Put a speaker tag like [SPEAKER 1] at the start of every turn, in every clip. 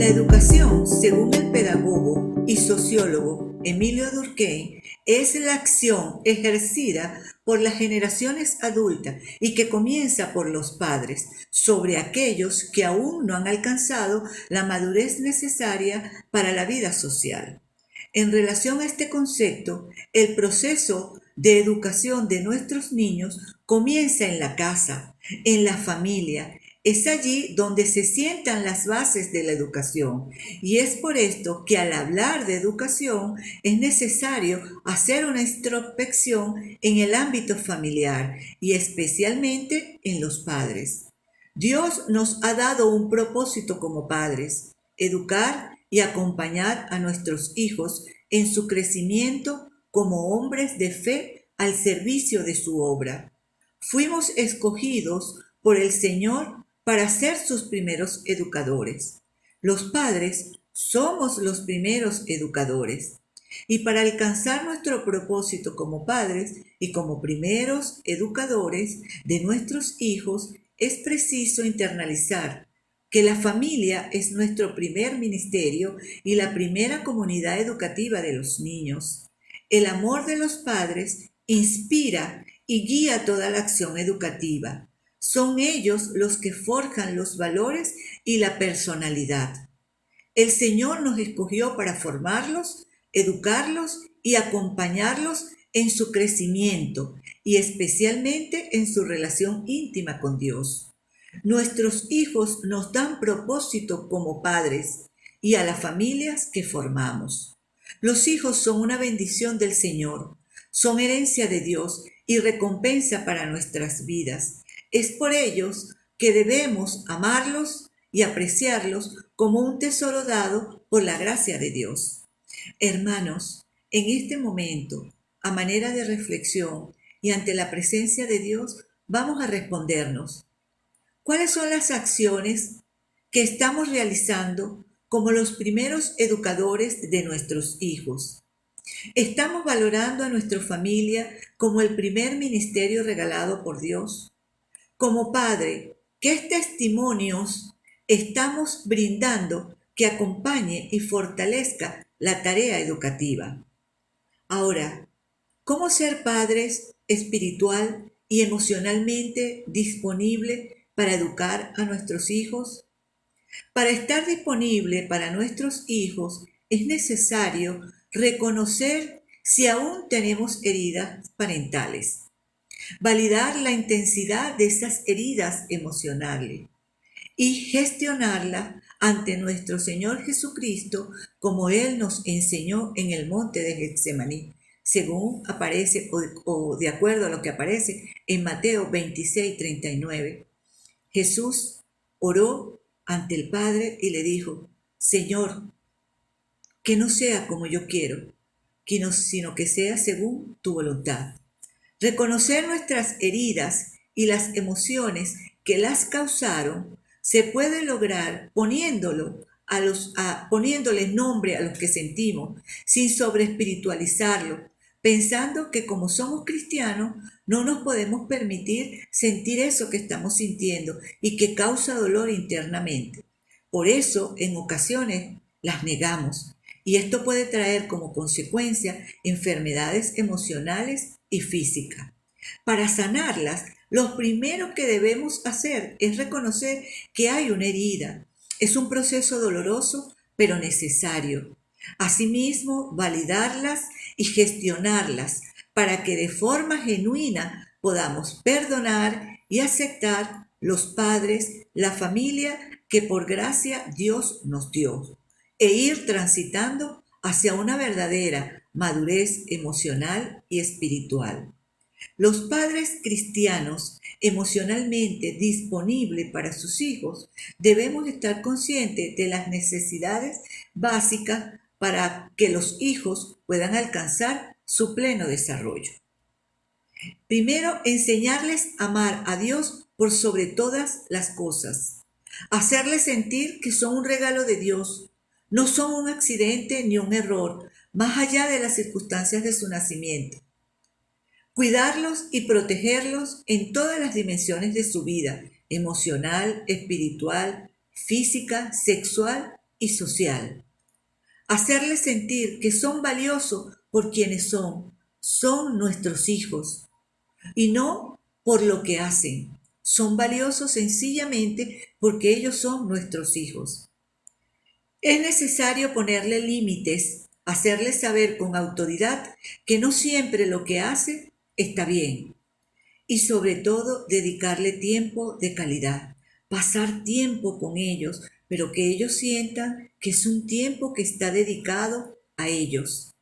[SPEAKER 1] educación, según el pedagogo y sociólogo Emilio Durkheim, es la acción ejercida por las generaciones adultas y que comienza por los padres sobre aquellos que aún no han alcanzado la madurez necesaria para la vida social. En relación a este concepto, el proceso de educación de nuestros niños comienza en la casa, en la familia. Es allí donde se sientan las bases de la educación, y es por esto que al hablar de educación es necesario hacer una introspección en el ámbito familiar y especialmente en los padres. Dios nos ha dado un propósito como padres: educar y acompañar a nuestros hijos en su crecimiento como hombres de fe al servicio de su obra. Fuimos escogidos por el Señor para ser sus primeros educadores. Los padres somos los primeros educadores. Y para alcanzar nuestro propósito como padres y como primeros educadores de nuestros hijos, es preciso internalizar que la familia es nuestro primer ministerio y la primera comunidad educativa de los niños. El amor de los padres inspira y guía toda la acción educativa. Son ellos los que forjan los valores y la personalidad. El Señor nos escogió para formarlos, educarlos y acompañarlos en su crecimiento y especialmente en su relación íntima con Dios. Nuestros hijos nos dan propósito como padres y a las familias que formamos. Los hijos son una bendición del Señor, son herencia de Dios y recompensa para nuestras vidas. Es por ellos que debemos amarlos y apreciarlos como un tesoro dado por la gracia de Dios. Hermanos, en este momento, a manera de reflexión y ante la presencia de Dios, vamos a respondernos: ¿cuáles son las acciones que estamos realizando como los primeros educadores de nuestros hijos? ¿Estamos valorando a nuestra familia como el primer ministerio regalado por Dios? Como padre, ¿qué testimonios estamos brindando que acompañe y fortalezca la tarea educativa? Ahora, ¿cómo ser padres espiritual y emocionalmente disponible para educar a nuestros hijos? Para estar disponible para nuestros hijos es necesario reconocer si aún tenemos heridas parentales, validar la intensidad de esas heridas emocionales y gestionarla ante nuestro Señor Jesucristo, como Él nos enseñó en el monte de Getsemaní, según aparece o de acuerdo a lo que aparece en Mateo 26:39. Jesús oró ante el Padre y le dijo: Señor, que no sea como yo quiero, sino que sea según tu voluntad. Reconocer nuestras heridas y las emociones que las causaron se puede lograr poniéndole nombre a los que sentimos, sin sobreespiritualizarlo, pensando que como somos cristianos no nos podemos permitir sentir eso que estamos sintiendo y que causa dolor internamente. Por eso, en ocasiones, las negamos, y esto puede traer como consecuencia enfermedades emocionales y físicas. Para sanarlas, lo primero que debemos hacer es reconocer que hay una herida. Es un proceso doloroso, pero necesario. Asimismo, validarlas y gestionarlas para que de forma genuina podamos perdonar y aceptar los padres, la familia que por gracia Dios nos dio, e ir transitando hacia una verdadera madurez emocional y espiritual. Los padres cristianos emocionalmente disponibles para sus hijos debemos estar conscientes de las necesidades básicas para que los hijos puedan alcanzar su pleno desarrollo. Primero, enseñarles a amar a Dios por sobre todas las cosas. Hacerles sentir que son un regalo de Dios, no son un accidente ni un error, más allá de las circunstancias de su nacimiento. Cuidarlos y protegerlos en todas las dimensiones de su vida: emocional, espiritual, física, sexual y social. Hacerles sentir que son valiosos por quienes son nuestros hijos, y no por lo que hacen. Son valiosos sencillamente porque ellos son nuestros hijos. Es necesario ponerle límites, hacerles saber con autoridad que no siempre lo que hace está bien, y sobre todo dedicarle tiempo de calidad, pasar tiempo con ellos, pero que ellos sientan que es un tiempo que está dedicado a ellos.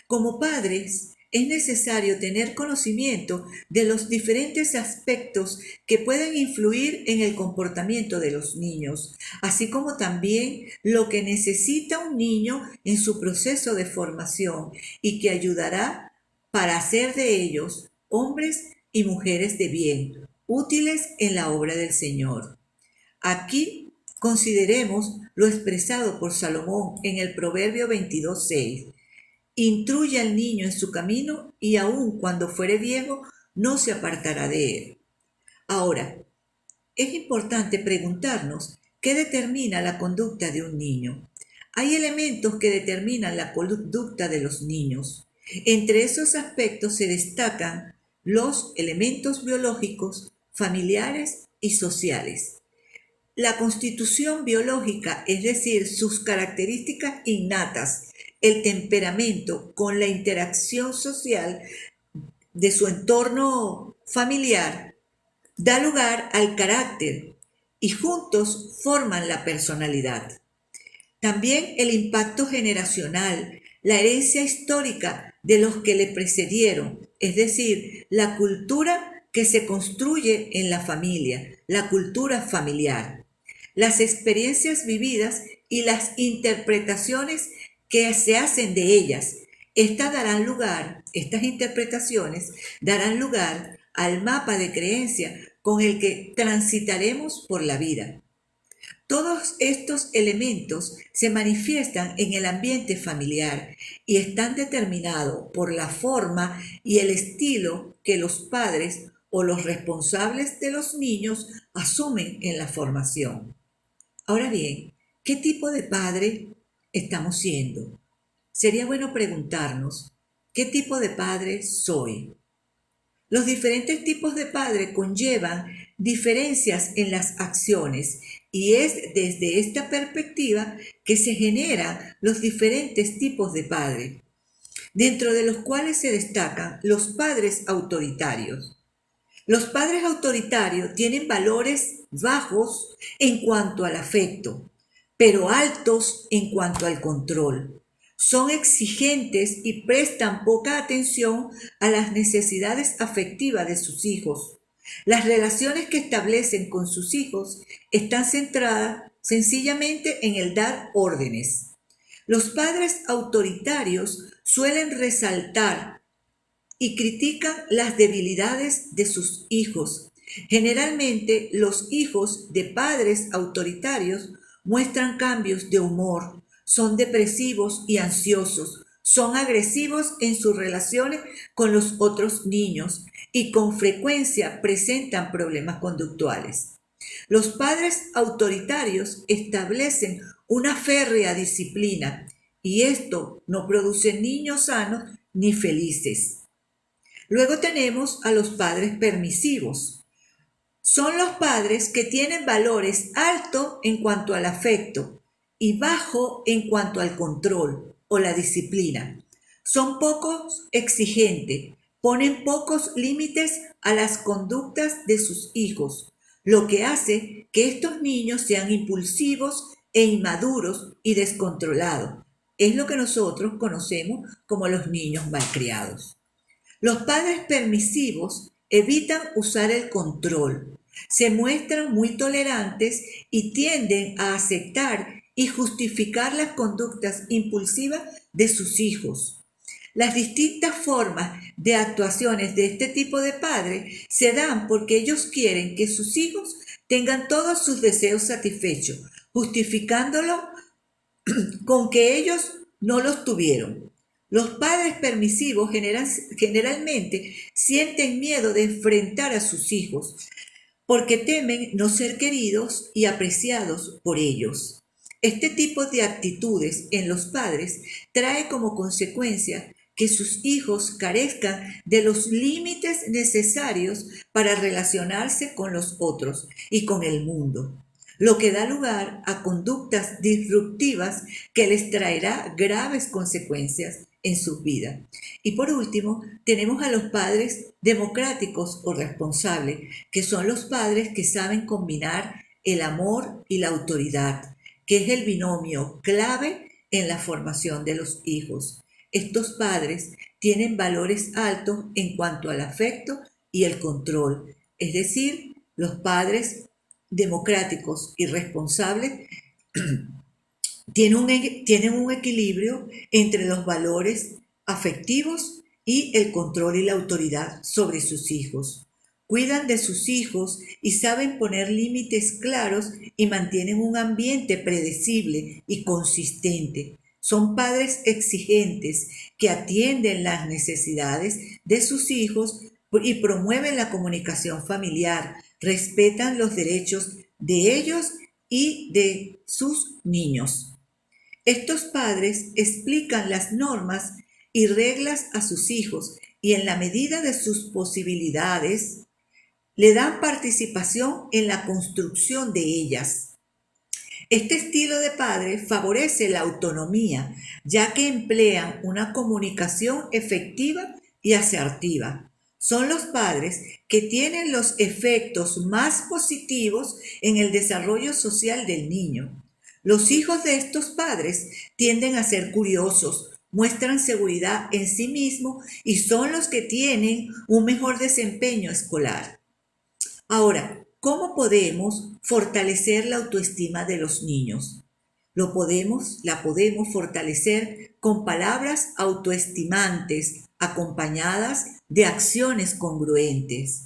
[SPEAKER 1] Como padres, es necesario tener conocimiento de los diferentes aspectos que pueden influir en el comportamiento de los niños, así como también lo que necesita un niño en su proceso de formación y que ayudará para hacer de ellos hombres y mujeres de bien, útiles en la obra del Señor. Aquí consideremos lo expresado por Salomón en el Proverbio 22:6. Instruye al niño en su camino y aun cuando fuere viejo no se apartará de él. Ahora, es importante preguntarnos qué determina la conducta de un niño. Hay elementos que determinan la conducta de los niños. Entre esos aspectos se destacan los elementos biológicos, familiares y sociales. La constitución biológica, es decir, sus características innatas, el temperamento con la interacción social de su entorno familiar, da lugar al carácter y juntos forman la personalidad. También el impacto generacional, la herencia histórica de los que le precedieron, es decir, la cultura que se construye en la familia, la cultura familiar, las experiencias vividas y las interpretaciones que se hacen de ellas. Estas interpretaciones darán lugar al mapa de creencia con el que transitaremos por la vida. Todos estos elementos se manifiestan en el ambiente familiar y están determinados por la forma y el estilo que los padres o los responsables de los niños asumen en la formación. Ahora bien, ¿qué tipo de padre estamos siendo? Sería bueno preguntarnos, ¿qué tipo de padre soy? Los diferentes tipos de padre conllevan diferencias en las acciones y es desde esta perspectiva que se generan los diferentes tipos de padre, dentro de los cuales se destacan los padres autoritarios. Los padres autoritarios tienen valores bajos en cuanto al afecto, pero altos en cuanto al control. Son exigentes y prestan poca atención a las necesidades afectivas de sus hijos. Las relaciones que establecen con sus hijos están centradas sencillamente en el dar órdenes. Los padres autoritarios suelen resaltar y critican las debilidades de sus hijos. Generalmente, los hijos de padres autoritarios muestran cambios de humor, son depresivos y ansiosos, son agresivos en sus relaciones con los otros niños y con frecuencia presentan problemas conductuales. Los padres autoritarios establecen una férrea disciplina y esto no produce niños sanos ni felices. Luego tenemos a los padres permisivos. Son los padres que tienen valores altos en cuanto al afecto y bajo en cuanto al control o la disciplina. Son pocos exigentes, ponen pocos límites a las conductas de sus hijos, lo que hace que estos niños sean impulsivos e inmaduros y descontrolados. Es lo que nosotros conocemos como los niños malcriados. Los padres permisivos evitan usar el control, se muestran muy tolerantes y tienden a aceptar y justificar las conductas impulsivas de sus hijos. Las distintas formas de actuaciones de este tipo de padre se dan porque ellos quieren que sus hijos tengan todos sus deseos satisfechos, justificándolo con que ellos no los tuvieron. Los padres permisivos generalmente sienten miedo de enfrentar a sus hijos porque temen no ser queridos y apreciados por ellos. Este tipo de actitudes en los padres trae como consecuencia que sus hijos carezcan de los límites necesarios para relacionarse con los otros y con el mundo, lo que da lugar a conductas disruptivas que les traerá graves consecuencias en sus vidas. Y por último, tenemos a los padres democráticos o responsables, que son los padres que saben combinar el amor y la autoridad, que es el binomio clave en la formación de los hijos. Estos padres tienen valores altos en cuanto al afecto y el control, es decir, los padres democráticos y responsables tienen un equilibrio entre los valores afectivos y el control y la autoridad sobre sus hijos. Cuidan de sus hijos y saben poner límites claros y mantienen un ambiente predecible y consistente. Son padres exigentes que atienden las necesidades de sus hijos y promueven la comunicación familiar, respetan los derechos de ellos y de sus niños. Estos padres explican las normas y reglas a sus hijos y en la medida de sus posibilidades le dan participación en la construcción de ellas. Este estilo de padre favorece la autonomía, ya que emplean una comunicación efectiva y asertiva. Son los padres que tienen los efectos más positivos en el desarrollo social del niño. Los hijos de estos padres tienden a ser curiosos, muestran seguridad en sí mismos y son los que tienen un mejor desempeño escolar. Ahora, ¿cómo podemos fortalecer la autoestima de los niños? La podemos fortalecer con palabras autoestimantes, acompañadas de acciones congruentes.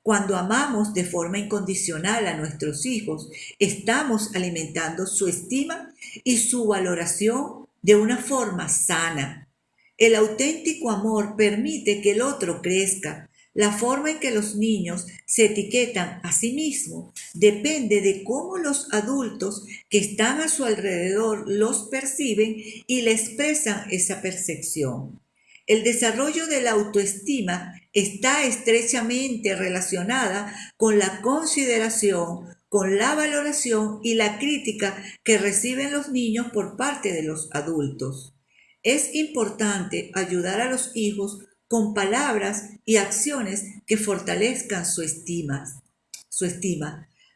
[SPEAKER 1] Cuando amamos de forma incondicional a nuestros hijos, estamos alimentando su estima y su valoración de una forma sana. El auténtico amor permite que el otro crezca. La forma en que los niños se etiquetan a sí mismos depende de cómo los adultos que están a su alrededor los perciben y le expresan esa percepción. El desarrollo de la autoestima está estrechamente relacionada con la consideración, con la valoración y la crítica que reciben los niños por parte de los adultos. Es importante ayudar a los hijos con palabras y acciones que fortalezcan su estima.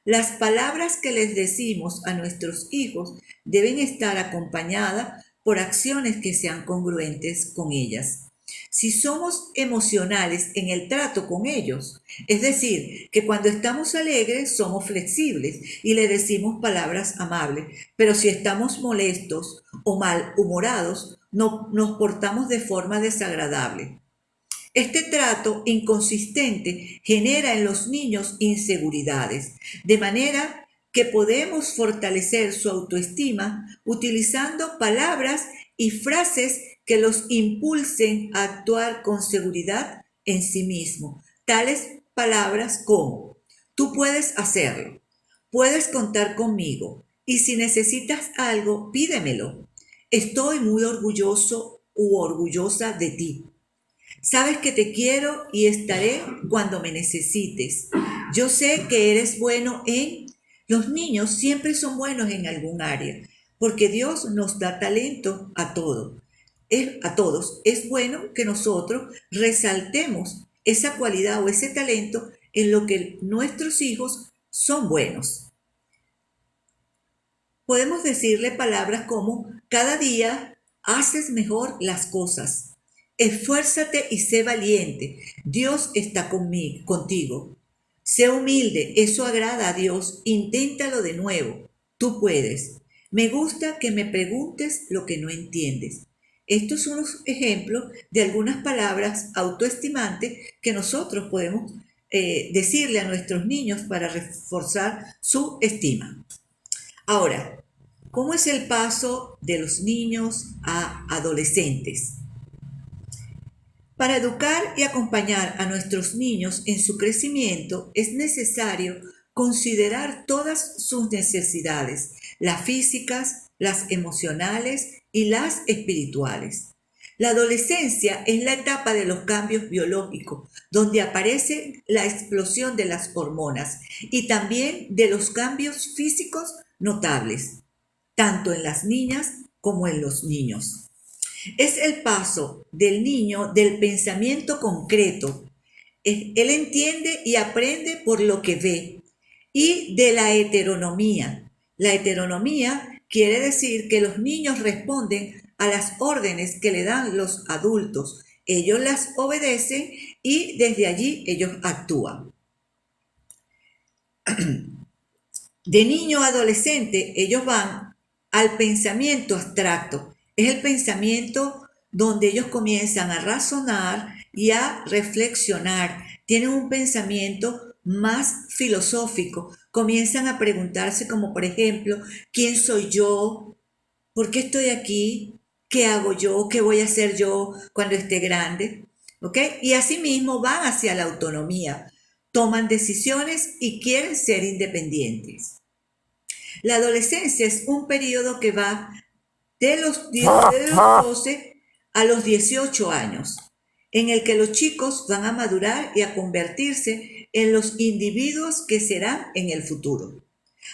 [SPEAKER 1] Las palabras que les decimos a nuestros hijos deben estar acompañadas por acciones que sean congruentes con ellas. Si somos emocionales en el trato con ellos, es decir, que cuando estamos alegres somos flexibles y le decimos palabras amables, pero si estamos molestos o malhumorados, nos portamos de forma desagradable. Este trato inconsistente genera en los niños inseguridades, de manera que podemos fortalecer su autoestima utilizando palabras y frases que los impulsen a actuar con seguridad en sí mismo. Tales palabras como: tú puedes hacerlo, puedes contar conmigo y si necesitas algo, pídemelo. Estoy muy orgulloso u orgullosa de ti. Sabes que te quiero y estaré cuando me necesites. Yo sé que eres bueno en... Los niños siempre son buenos en algún área, porque Dios nos da talento a todos. A todos. Es bueno que nosotros resaltemos esa cualidad o ese talento en lo que nuestros hijos son buenos. Podemos decirle palabras como: cada día haces mejor las cosas. Esfuérzate y sé valiente. Dios está contigo. Sé humilde, eso agrada a Dios. Inténtalo de nuevo. Tú puedes. Me gusta que me preguntes lo que no entiendes. Estos son los ejemplos de algunas palabras autoestimantes que nosotros podemos decirle a nuestros niños para reforzar su estima. Ahora, ¿cómo es el paso de los niños a adolescentes? Para educar y acompañar a nuestros niños en su crecimiento es necesario considerar todas sus necesidades, las físicas, las emocionales y las espirituales. La adolescencia es la etapa de los cambios biológicos, donde aparece la explosión de las hormonas y también de los cambios físicos notables, tanto en las niñas como en los niños. Es el paso del niño del pensamiento concreto. Él entiende y aprende por lo que ve. Y de la heteronomía. La heteronomía quiere decir que los niños responden a las órdenes que le dan los adultos. Ellos las obedecen y desde allí ellos actúan. De niño a adolescente, ellos van al pensamiento abstracto. Es el pensamiento donde ellos comienzan a razonar y a reflexionar. Tienen un pensamiento más filosófico. Comienzan a preguntarse como, por ejemplo, ¿quién soy yo? ¿Por qué estoy aquí? ¿Qué hago yo? ¿Qué voy a hacer yo cuando esté grande? ¿Ok? Y asimismo van hacia la autonomía. Toman decisiones y quieren ser independientes. La adolescencia es un periodo que va de los 12 a los 18 años, en el que los chicos van a madurar y a convertirse en los individuos que serán en el futuro.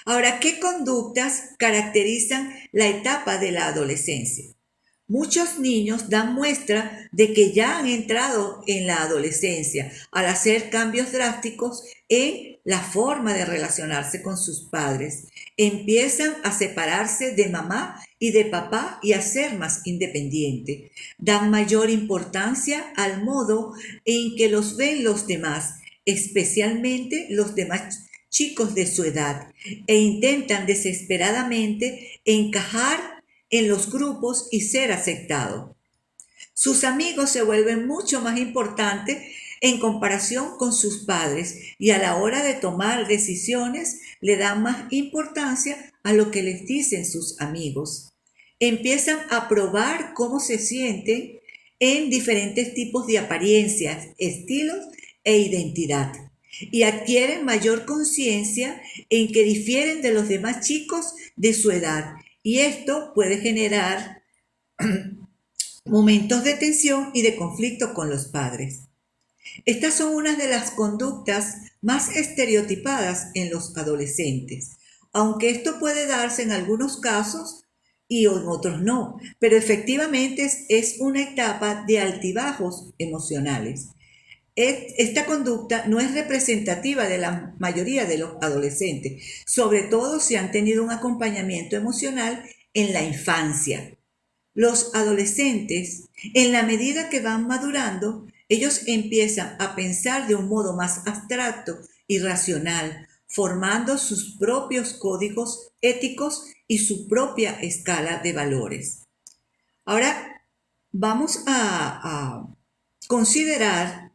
[SPEAKER 1] Ahora, ¿qué conductas caracterizan la etapa de la adolescencia? Muchos niños dan muestra de que ya han entrado en la adolescencia al hacer cambios drásticos en la forma de relacionarse con sus padres. Empiezan a separarse de mamá y de papá y a ser más independientes. Dan mayor importancia al modo en que los ven los demás, especialmente los demás chicos de su edad, e intentan desesperadamente encajar en los grupos y ser aceptado. Sus amigos se vuelven mucho más importantes en comparación con sus padres y a la hora de tomar decisiones le dan más importancia a lo que les dicen sus amigos. Empiezan a probar cómo se sienten en diferentes tipos de apariencias, estilos e identidad y adquieren mayor conciencia en que difieren de los demás chicos de su edad y esto puede generar momentos de tensión y de conflicto con los padres. Estas son unas de las conductas más estereotipadas en los adolescentes, aunque esto puede darse en algunos casos y en otros no, pero efectivamente es una etapa de altibajos emocionales. Esta conducta no es representativa de la mayoría de los adolescentes, sobre todo si han tenido un acompañamiento emocional en la infancia. Los adolescentes, en la medida que van madurando, ellos empiezan a pensar de un modo más abstracto y racional, formando sus propios códigos éticos y su propia escala de valores. Ahora vamos a considerar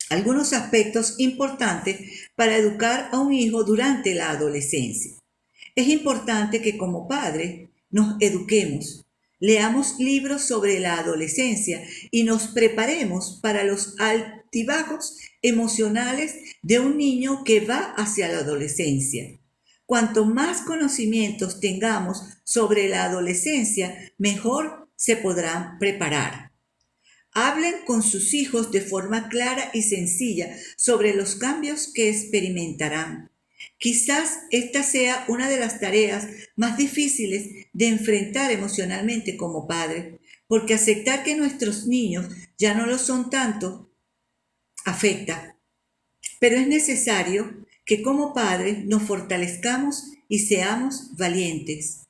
[SPEAKER 1] algunos aspectos importantes para educar a un hijo durante la adolescencia. Es importante que como padres nos eduquemos, leamos libros sobre la adolescencia y nos preparemos para los altibajos emocionales de un niño que va hacia la adolescencia. Cuanto más conocimientos tengamos sobre la adolescencia, mejor se podrán preparar. Hablen con sus hijos de forma clara y sencilla sobre los cambios que experimentarán. Quizás esta sea una de las tareas más difíciles de enfrentar emocionalmente como padres, porque aceptar que nuestros niños ya no lo son tanto afecta. Pero es necesario que como padres nos fortalezcamos y seamos valientes.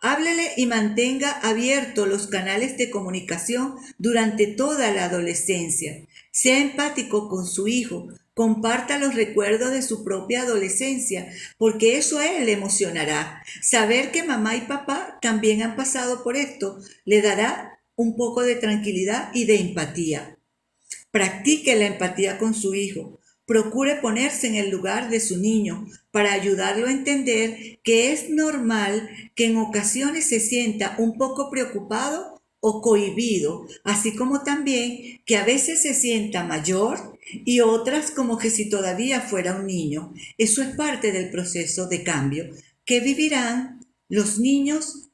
[SPEAKER 1] Háblele y mantenga abiertos los canales de comunicación durante toda la adolescencia. Sea empático con su hijo. Comparta los recuerdos de su propia adolescencia, porque eso a él le emocionará. Saber que mamá y papá también han pasado por esto le dará un poco de tranquilidad y de empatía. Practique la empatía con su hijo. Procure ponerse en el lugar de su niño para ayudarlo a entender que es normal que en ocasiones se sienta un poco preocupado o cohibido, así como también que a veces se sienta mayor y otras como que si todavía fuera un niño. Eso es parte del proceso de cambio, que vivirán los niños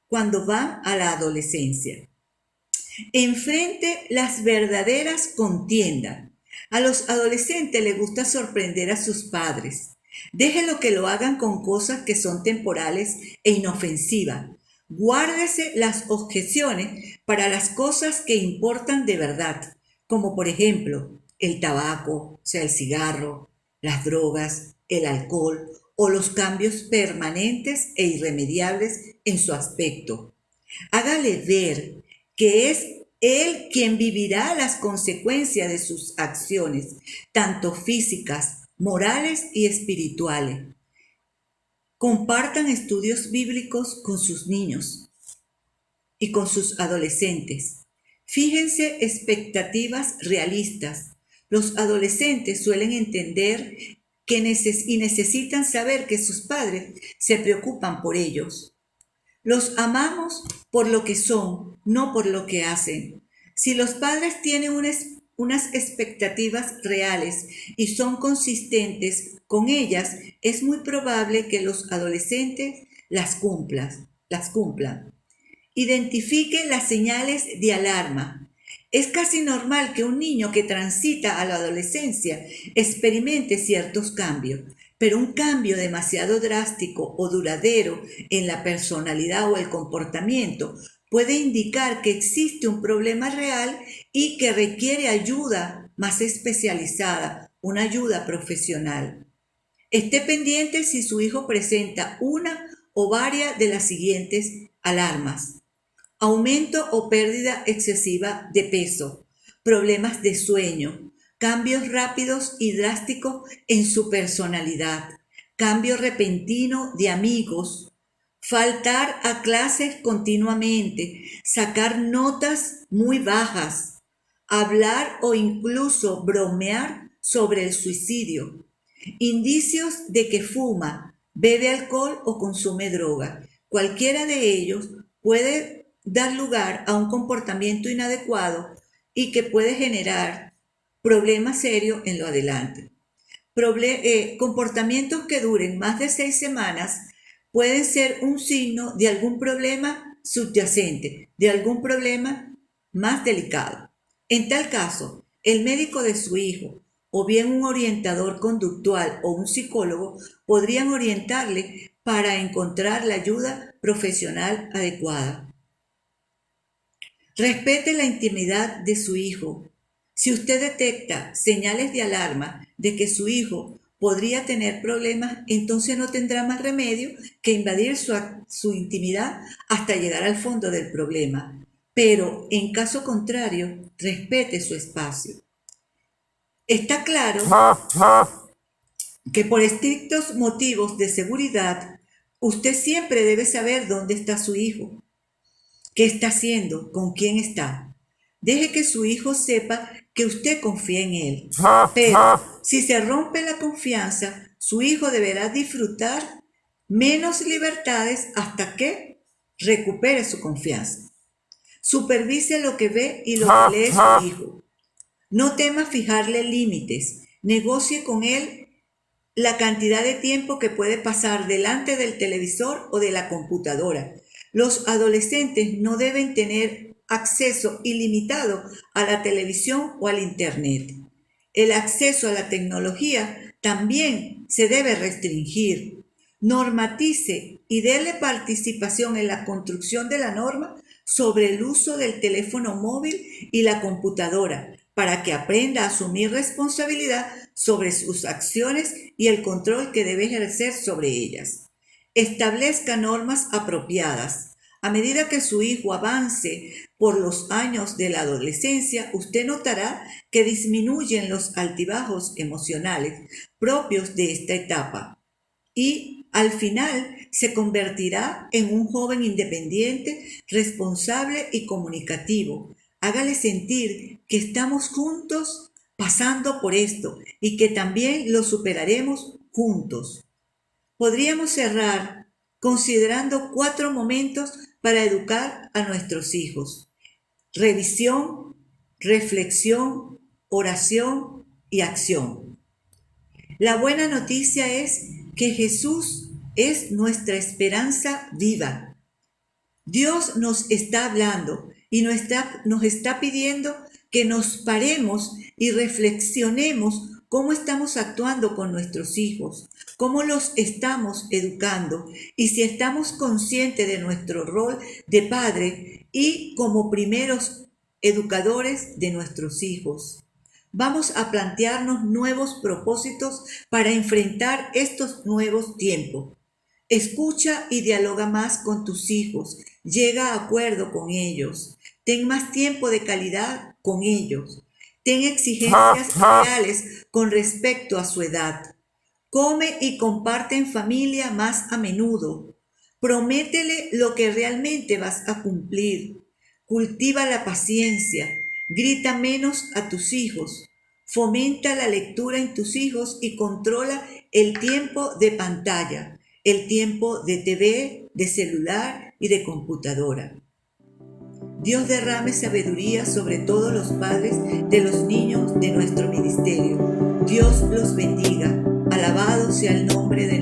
[SPEAKER 1] cuando van a la adolescencia. Enfrente las verdaderas contiendas. A los adolescentes les gusta sorprender a sus padres. Déjelo que lo hagan con cosas que son temporales e inofensivas. Guárdese las objeciones para las cosas que importan de verdad, como por ejemplo el tabaco, o sea, el cigarro, las drogas, el alcohol o los cambios permanentes e irremediables en su aspecto. Hágale ver que es él quien vivirá las consecuencias de sus acciones, tanto físicas, morales y espirituales. Compartan estudios bíblicos con sus niños y con sus adolescentes. Fíjense expectativas realistas. Los adolescentes suelen entender que necesitan saber que sus padres se preocupan por ellos. Los amamos por lo que son, no por lo que hacen. Si los padres tienen unas expectativas reales y son consistentes con ellas, es muy probable que los adolescentes las cumplan. Identifique las señales de alarma. Es casi normal que un niño que transita a la adolescencia experimente ciertos cambios, pero un cambio demasiado drástico o duradero en la personalidad o el comportamiento puede indicar que existe un problema real y que requiere ayuda más especializada, una ayuda profesional. Esté pendiente si su hijo presenta una o varias de las siguientes alarmas: aumento o pérdida excesiva de peso, problemas de sueño, cambios rápidos y drásticos en su personalidad, cambio repentino de amigos, faltar a clases continuamente, sacar notas muy bajas, hablar o incluso bromear sobre el suicidio, indicios de que fuma, bebe alcohol o consume droga. Cualquiera de ellos puede dar lugar a un comportamiento inadecuado y que puede generar problemas serios en lo adelante. Comportamientos que duren más de 6 semanas pueden ser un signo de algún problema subyacente, de algún problema más delicado. En tal caso, el médico de su hijo o bien un orientador conductual o un psicólogo podrían orientarle para encontrar la ayuda profesional adecuada. Respete la intimidad de su hijo. Si usted detecta señales de alarma de que su hijo podría tener problemas, entonces no tendrá más remedio que invadir su intimidad hasta llegar al fondo del problema. Pero, en caso contrario, respete su espacio. Está claro que por estrictos motivos de seguridad, usted siempre debe saber dónde está su hijo, qué está haciendo, con quién está. Deje que su hijo sepa que usted confía en él. Pero si se rompe la confianza, su hijo deberá disfrutar menos libertades hasta que recupere su confianza. Supervise lo que ve y lo que lee su hijo. No tema fijarle límites. Negocie con él la cantidad de tiempo que puede pasar delante del televisor o de la computadora. Los adolescentes no deben tener acceso ilimitado a la televisión o al internet. El acceso a la tecnología también se debe restringir. Normatice y déle participación en la construcción de la norma sobre el uso del teléfono móvil y la computadora, para que aprenda a asumir responsabilidad sobre sus acciones y el control que debe ejercer sobre ellas. Establezca normas apropiadas. A medida que su hijo avance por los años de la adolescencia, usted notará que disminuyen los altibajos emocionales propios de esta etapa y al final se convertirá en un joven independiente, responsable y comunicativo. Hágale sentir que estamos juntos pasando por esto y que también lo superaremos juntos. Podríamos cerrar considerando 4 momentos para educar a nuestros hijos: revisión, reflexión, oración y acción. La buena noticia es que Jesús es nuestra esperanza viva. Dios nos está hablando y nos está pidiendo que nos paremos y reflexionemos cómo estamos actuando con nuestros hijos, cómo los estamos educando y si estamos conscientes de nuestro rol de padre y como primeros educadores de nuestros hijos. Vamos a plantearnos nuevos propósitos para enfrentar estos nuevos tiempos. Escucha y dialoga más con tus hijos, llega a acuerdo con ellos, ten más tiempo de calidad con ellos, ten exigencias reales con respecto a su edad. Come y comparte en familia más a menudo. Prométele lo que realmente vas a cumplir. Cultiva la paciencia. Grita menos a tus hijos. Fomenta la lectura en tus hijos y controla el tiempo de pantalla, el tiempo de TV, de celular y de computadora. Dios sabiduría sobre todos los padres de los niños de nuestro ministerio. Dios los bendiga. Alabado sea el nombre de